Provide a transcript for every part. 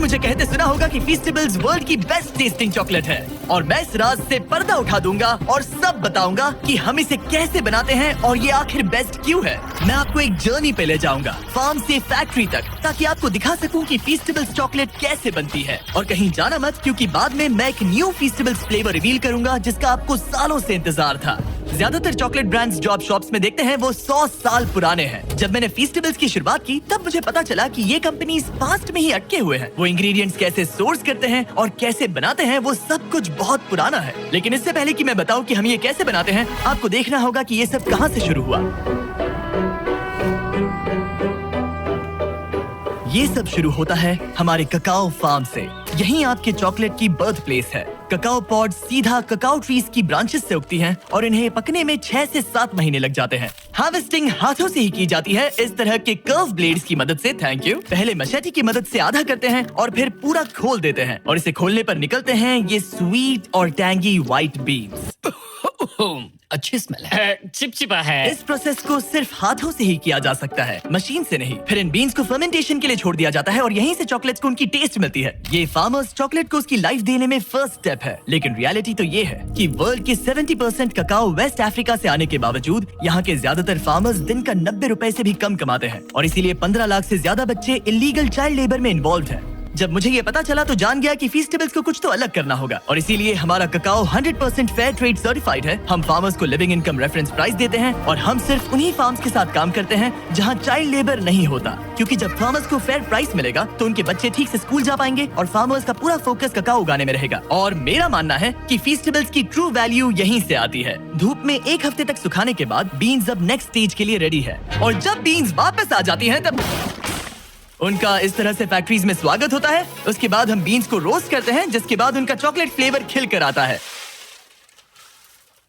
मुझे कहते सुना होगा कि फीस्टेबल्स वर्ल्ड की बेस्ट टेस्टिंग चॉकलेट है और मैं इस राज से पर्दा उठा दूंगा और सब बताऊंगा कि हम इसे कैसे बनाते हैं और ये आखिर बेस्ट क्यों है। मैं आपको एक जर्नी पे ले जाऊंगा, फार्म से फैक्ट्री तक, ताकि आपको दिखा सकूं कि फीस्टेबल्स चॉकलेट कैसे बनती है। और कहीं जाना मत, क्योंकि बाद में मैं एक न्यू फीस्टेबल्स फ्लेवर रिवील करूंगा जिसका आपको सालों से इंतजार था। ज्यादातर चॉकलेट ब्रांड्स जो आप शॉप्स में देखते हैं वो 100 साल पुराने हैं। जब मैंने फीस्टेबल्स की शुरुआत की तब मुझे पता चला कि ये कंपनीज पास्ट में ही अटके हुए हैं। वो इंग्रेडिएंट्स कैसे सोर्स करते हैं और कैसे बनाते हैं वो सब कुछ बहुत पुराना है। लेकिन इससे पहले कि मैं बताऊं कि हम ये कैसे बनाते हैं, आपको देखना होगा कि ये सब कहां से शुरू हुआ। ये सब शुरू होता है हमारे ककाओ फार्म से। यही आपके चॉकलेट की बर्थ प्लेस है। ककाओ पॉड सीधा ककाओ ट्रीज की ब्रांचेस से उगती हैं और इन्हें पकने में 6 से 7 महीने लग जाते हैं। हार्वेस्टिंग हाथों से ही की जाती है, इस तरह के कर्व ब्लेड्स की मदद से। Thank you. पहले मशेटी की मदद से आधा करते हैं और फिर पूरा खोल देते हैं और इसे खोलने पर निकलते हैं ये स्वीट और टैंगी व्हाइट बीन्स। अच्छी स्मेल है। चिपचिपा है। इस प्रोसेस को सिर्फ हाथों से ही किया जा सकता है, मशीन से नहीं। फिर इन बीन्स को फर्मेंटेशन के लिए छोड़ दिया जाता है और यहीं से चॉकलेट्स को उनकी टेस्ट मिलती है। ये फार्मर्स चॉकलेट को उसकी लाइफ देने में फर्स्ट स्टेप है। लेकिन रियलिटी तो ये है कि वर्ल्ड के 70% ककाओ वेस्ट अफ्रीका से आने के बावजूद यहाँ के ज्यादातर फार्मर्स दिन का 90 रुपए से भी कम कमाते हैं और इसीलिए 15 लाख से ज्यादा बच्चे इलीगल चाइल्ड लेबर में इन्वॉल्व हैं। जब मुझे ये पता चला तो जान गया कि फीस्टेबल्स को कुछ तो अलग करना होगा और इसीलिए हमारा ककाओ 100% फेयर ट्रेड सर्टिफाइड है। हम फार्मर्स को लिविंग इनकम रेफरेंस प्राइस देते हैं और हम सिर्फ उन्हीं फार्म्स के साथ काम करते हैं जहां चाइल्ड लेबर नहीं होता, क्योंकि जब फार्मर्स को फेयर प्राइस मिलेगा तो उनके बच्चे ठीक से स्कूल जा पाएंगे और फार्मर्स का पूरा फोकस ककाओ उगाने में रहेगा। और मेरा मानना है कि फीस्टेबल्स की ट्रू वैल्यू यहीं से आती है। धूप में 1 हफ्ते तक सुखाने के बाद बीन्स अब नेक्स्ट स्टेज के लिए रेडी है और जब बीन्स वापस आ जाती है तब उनका इस तरह से फैक्ट्रीज में स्वागत होता है। उसके बाद हम बीन्स को रोस्ट करते हैं, जिसके बाद उनका चॉकलेट फ्लेवर खिल कर आता है।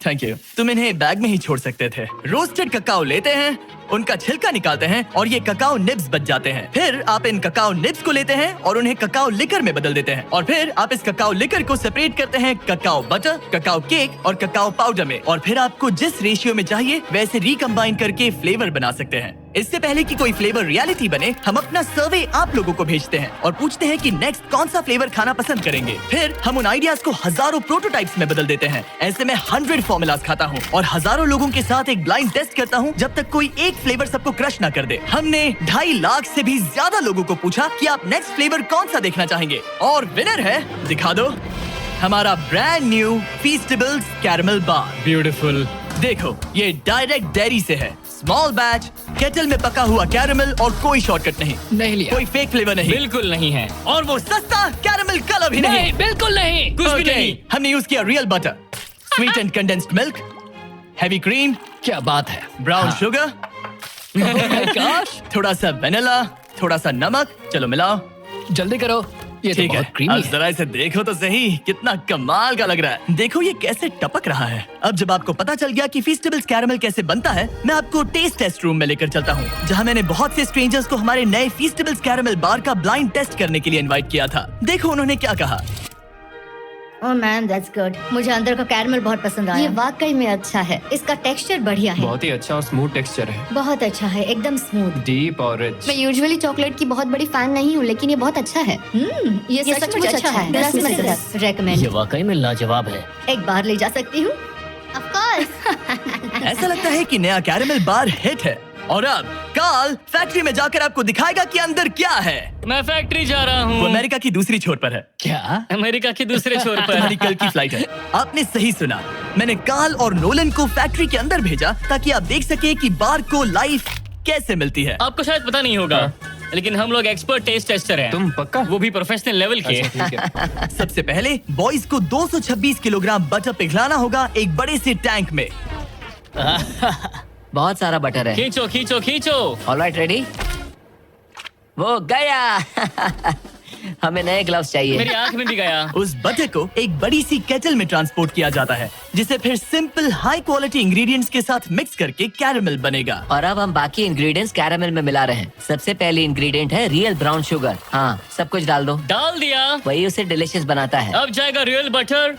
Thank you. तुम इन्हें बैग में ही छोड़ सकते थे। रोस्टेड ककाओ लेते हैं, उनका छिलका निकालते हैं और ये ककाओ निब्स बच जाते हैं। फिर आप इन ककाओ निब्स को लेते हैं और उन्हें ककाओ लिकर में बदल देते हैं और फिर आप इस ककाओ लिकर को सेपरेट करते हैं ककाओ बटर, ककाओ केक और ककाओ पाउडर में। और फिर आपको जिस रेशियो में चाहिए वैसे रिकम्बाइन करके फ्लेवर बना सकते हैं। इससे पहले कि कोई फ्लेवर रियलिटी बने, हम अपना सर्वे आप लोगों को भेजते हैं और पूछते हैं कि नेक्स्ट कौन सा फ्लेवर खाना पसंद करेंगे। फिर हम उन आइडियाज को हजारों प्रोटोटाइप्स में बदल देते हैं। ऐसे में 100 फॉर्मूलाज खाता हूँ और हजारों लोगों के साथ एक ब्लाइंड टेस्ट करता हूँ जब तक कोई एक फ्लेवर सबको क्रश ना कर दे। हमने 2.5 लाख से भी ज्यादा लोगों को पूछा कि आप नेक्स्ट फ्लेवर कौन सा देखना चाहेंगे और विनर है, दिखा दो, हमारा ब्रांड न्यू फीस्टेबल्स कैरमल बार। ब्यूटीफुल। देखो, ये डायरेक्ट डेयरी से है। स्मॉल बैच, केटल में पका हुआ कैरमल और कोई शॉर्टकट नहीं लिया। कोई फेक फ्लेवर नहीं, बिल्कुल नहीं है। और वो सस्ता कैरमल कलर भी नहीं। बिल्कुल नहीं, कुछ भी नहीं। हमने यूज किया real butter, sweet and condensed milk, heavy cream, क्या बात है, ब्राउन शुगर, थोड़ा सा वेनिला, थोड़ा सा नमक। चलो मिलाओ, जल्दी करो। ये ठीक तो है, बहुत क्रीमी अब है। जरा इसे देखो तो सही, कितना कमाल का लग रहा है। देखो ये कैसे टपक रहा है। अब जब आपको पता चल गया कि फीस्टेबल्स कैरमल कैसे बनता है, मैं आपको टेस्ट टेस्ट रूम में लेकर चलता हूँ, जहाँ मैंने बहुत से स्ट्रेंजर्स को हमारे नए फीस्टेबल्स कैरमल बार का ब्लाइंड टेस्ट करने के लिए इनवाइट किया था। देखो उन्होंने क्या कहा। ओह मैम, दैट्स गुड। मुझे अंदर का कैरमल बहुत पसंद आया। ये वाकई में अच्छा है। इसका टेक्सचर बढ़िया है। बहुत ही अच्छा और स्मूथ टेक्सचर है। बहुत अच्छा है, एकदम स्मूथ। डीप और रिच। मैं यूजुअली चॉकलेट की बहुत बड़ी फैन नहीं हूँ, लेकिन ये बहुत अच्छा है। ये सचमुच अच्छा है। 10 में से 10 रेकमेंड। ये वाकई में लाजवाब है। एक बार ले जा सकती हूँ? Of course. ऐसा लगता है कि नया कैरमल बार हिट है। और अब कार्ल फैक्ट्री में जाकर आपको दिखाएगा कि अंदर क्या है। मैं फैक्ट्री जा रहा वो हूँ। अमेरिका की दूसरी छोर पर है। क्या? अमेरिका के दूसरे छोर पर। तुम्हारी कल की फ्लाइट है। आपने सही सुना, मैंने कार्ल और नोलन को फैक्ट्री के अंदर भेजा ताकि आप देख सके कि बार को लाइफ कैसे मिलती है। आपको शायद पता नहीं होगा, लेकिन हम लोग एक्सपर्ट टेस्ट टेस्टर हैं। तुम पक्का? वो भी प्रोफेशनल लेवल के। अच्छा, ठीक है। सबसे पहले बॉयज को 226 किलोग्राम बटर पिघलाना होगा एक बड़े से टैंक में। बहुत सारा बटर है। खींचो खींचो खींचो। Alright, ready? वो गया। हमें नए ग्लव्स चाहिए। मेरी आंख में भी गया। उस बटर को एक बड़ी सी केटल में ट्रांसपोर्ट किया जाता है, जिसे फिर सिंपल हाई क्वालिटी इंग्रेडिएंट्स के साथ मिक्स करके कैरमल बनेगा। और अब हम बाकी इंग्रेडिएंट्स कैरमल में मिला रहे हैं। सबसे पहली इंग्रेडिएंट है रियल ब्राउन शुगर। हाँ, सब कुछ डाल दो। डाल दिया। वही उसे डिलीशियस बनाता है। अब जाएगा रियल बटर।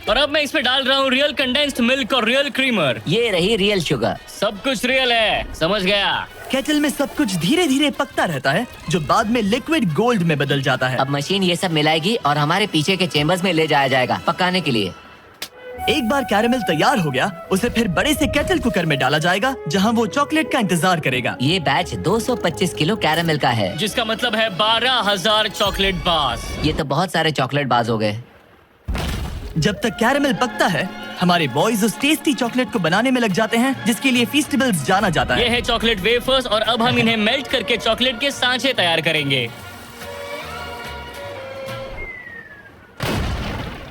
और अब मैं इसमें डाल रहा हूँ रियल कंडेंस्ड मिल्क और रियल क्रीमर। ये रही रियल शुगर। सब कुछ रियल है, समझ गया। केटल में सब कुछ धीरे धीरे पकता रहता है जो बाद में लिक्विड गोल्ड में बदल जाता है। अब मशीन ये सब मिलाएगी और हमारे पीछे के चेम्बर्स में ले जाया जाएगा पकाने के लिए। एक बार कैरेमल तैयार हो गया, उसे फिर बड़े से केटल कुकर में डाला जाएगा जहां वो चॉकलेट का इंतजार करेगा। ये बैच 225 किलो कैरेमल का है, जिसका मतलब है 12,000 चॉकलेट बार्स। ये तो बहुत सारे चॉकलेट बाज हो गए। जब तक कैरेमल पकता है, हमारे बॉयज उस टेस्टी चॉकलेट को बनाने में लग जाते हैं जिसके लिए फेस्टिवल्स जाना जाता ये है। है चॉकलेट वेफर्स और अब हम इन्हें मेल्ट करके चॉकलेट के सांचे तैयार करेंगे।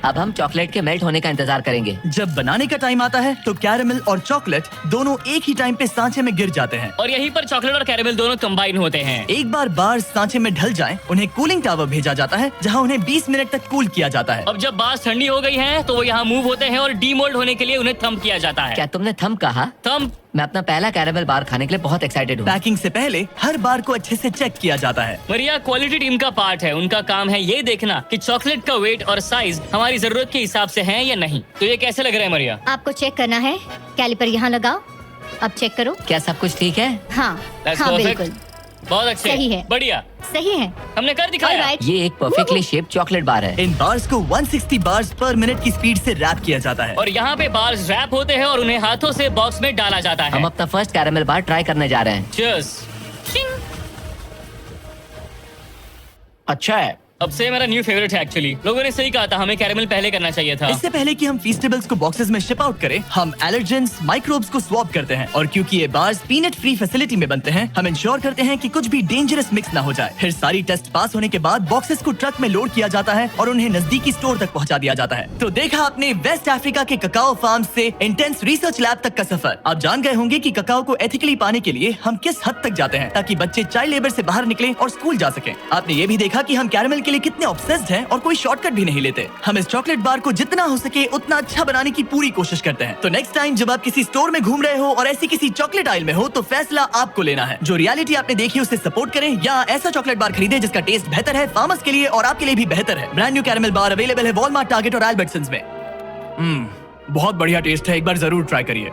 अब हम चॉकलेट के मेल्ट होने का इंतजार करेंगे। जब बनाने का टाइम आता है तो कैरेमल और चॉकलेट दोनों एक ही टाइम पे सांचे में गिर जाते हैं। और यहीं पर चॉकलेट और कैरेमल दोनों कंबाइन होते हैं। एक बार बार्स सांचे में ढल जाएं, उन्हें कूलिंग टावर भेजा जाता है जहां उन्हें 20 मिनट तक कूल किया जाता है। अब जब बार्स ठंडी हो गई हैं, तो वो यहाँ मूव होते हैं और डीमोल्ड होने के लिए उन्हें थंब किया जाता है। क्या तुमने थंब कहा? थंब। मैं अपना पहला कैरेमल बार खाने के लिए बहुत एक्साइटेड हूँ। पैकिंग से पहले हर बार को अच्छे से चेक किया जाता है। मरिया क्वालिटी टीम का पार्ट है। उनका काम है ये देखना कि चॉकलेट का वेट और साइज हमारी जरूरत के हिसाब से है या नहीं। तो ये कैसे लग रहा है मरिया? आपको चेक करना है, कैलिपर यहाँ लगाओ, अब चेक करो। क्या सब कुछ ठीक है? हाँ That's हाँ perfect. बिल्कुल बहुत अच्छे, सही है। बढ़िया, सही है। हमने कर दिखाया। Alright. ये एक परफेक्टली शेप्ड चॉकलेट बार है। इन बार्स को 160 बार्स पर मिनट की स्पीड से रैप किया जाता है। और यहाँ पे बार्स रैप होते हैं और उन्हें हाथों से बॉक्स में डाला जाता है। हम अपना फर्स्ट कैरेमल बार ट्राई करने जा रहे हैं। Cheers. अच्छा है। अब से मेरा न्यू फेवरेट है एक्चुअली। लोगों ने सही कहा था, हमें कैरेमल पहले करना चाहिए था। इससे पहले कि हम फेस्टिवल्स को बॉक्सेस में शिप आउट करें, हम एलर्जेंस माइक्रोब्स को स्वैप करते हैं। और क्योंकि ये बार्स पीनट फ्री फैसिलिटी में बनते हैं, हम इंश्योर करते हैं कि कुछ भी डेंजरस मिक्स ना हो जाए। फिर सारी टेस्ट पास होने के बाद बॉक्सेस को ट्रक में लोड किया जाता है और उन्हें नजदीकी स्टोर तक पहुंचा दिया जाता है। तो देखा आपने वेस्ट अफ्रीका के ककाओ फार्म से इंटेंस रिसर्च लैब तक का सफर। आप जान गए होंगे कि ककाओ को एथिकली पाने के लिए हम किस हद तक जाते हैं ताकि बच्चे चाइल्ड लेबर से बाहर निकले और स्कूल जा सके। आपने ये भी देखा कि हम कैरेमल के लिए कितने ऑब्सेस्ड हैं और कोई शॉर्टकट भी नहीं लेते। हम इस चॉकलेट बार को जितना हो सके उतना अच्छा बनाने की पूरी कोशिश करते हैं। तो नेक्स्ट टाइम जब आप किसी स्टोर में घूम रहे हो और ऐसी किसी चॉकलेट आइल में हो, तो फैसला आपको लेना है। जो रियलिटी आपने देखी उसे सपोर्ट करें या ऐसा चॉकलेट बार खरीदें जिसका टेस्ट बेहतर है, फार्मर्स के लिए और आपके लिए भी बेहतर है। ब्रांड न्यू कैरेमल बार अवेलेबल है वॉलमार्ट, टारगेट और एल्बर्टसन्स में। बहुत बढ़िया टेस्ट है, एक बार जरूर ट्राई करिए।